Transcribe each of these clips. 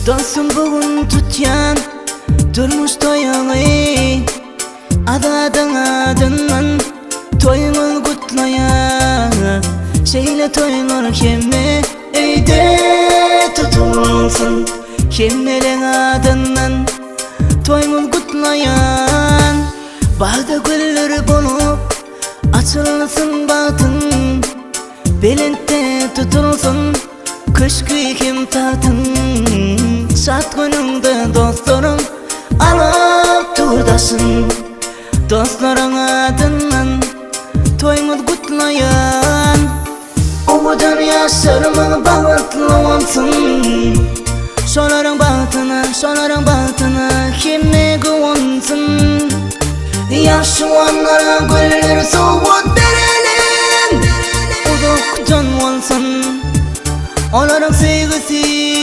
Dostum bugün tutyan durmuş toyağı Adadın adından toyunu kutlaya Şeyle toylar kemme eyde tutulsun Kemmelen adından toyunu kutlayan Bağda güller bulup açılsın batın Belente tutulsun kış kıyım tatın Şat gününde dostlarım alıp turdasın Dostların adından toyunu kutlayan O dünya sırmı bağıtlı olsun Şoların bağıtına kime güvonsın Yaşuanlara güller soğut verelim Uzaktan olsun onların sevgisi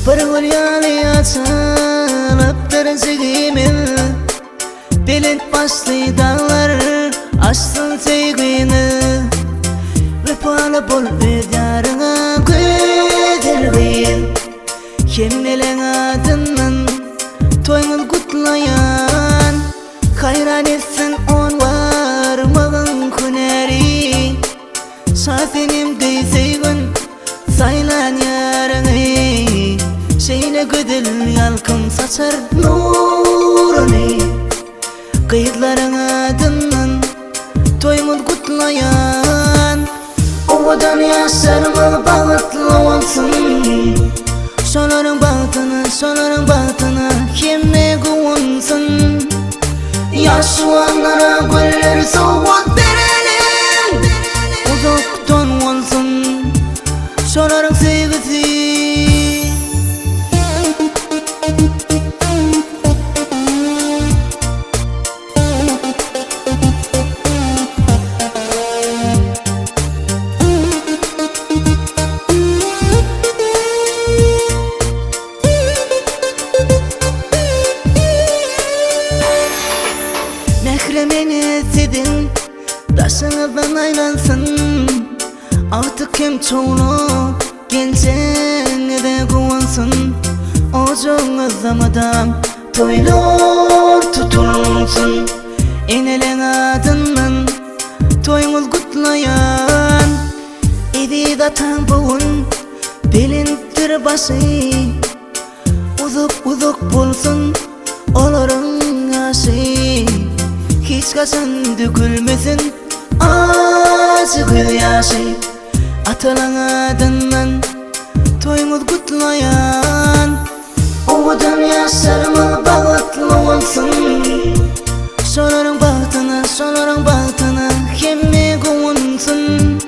Bir gülyalı açılıp dırcığımı Belint başlı dağlar açsın sevgini Vefalı bol ödyarına güdergin Kemmelen adından toyunu kutlayan Hayran etsin on varmağın kuneri Şafinimde sevgin saylan yarını Şeyle güdül yalkın saçar nurunu Kıyıkların adından toyunu kutlayan O dünya sırmı bağıtlı olsun Şoların bağıtına kime güvonsın Yaşuanlara güller soğut verelim Uzaktan olsun şoların sevgisi Mehremen edin taşınıdan aylansın Artık kim çoğunu geleceğine de kuvansın Ocağın zamadan toylar tutulsun Enelen adından toyunu kutlayan Evi datan boğun belintir başı Uzak bulsun oların aşı Hiç kaçan dökülmesin acı yaşı Atılan adından toyunu kutlayan O dünya sırmı bağıtlı olsun Şoların bağıtına kime güvonsın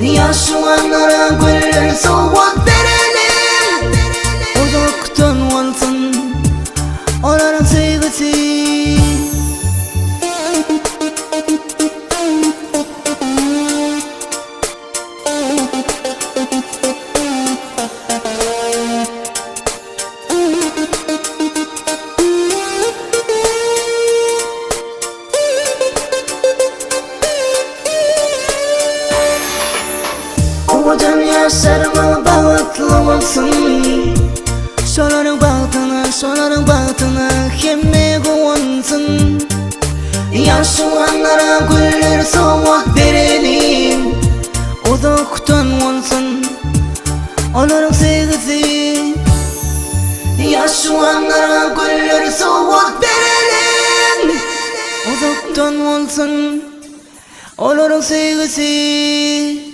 Yaşuanlara güller soğut verelim Uzaktan olsun onların sevgisi O dünya sırmı bağıtlı olsun Şoların bağıtına kime güvonsın Yaşuanlara güller soğut verelim Uzaktan olsun onların sevgisi Yaşuanlara güller soğut verelim Uzaktan olsun onların sevgisi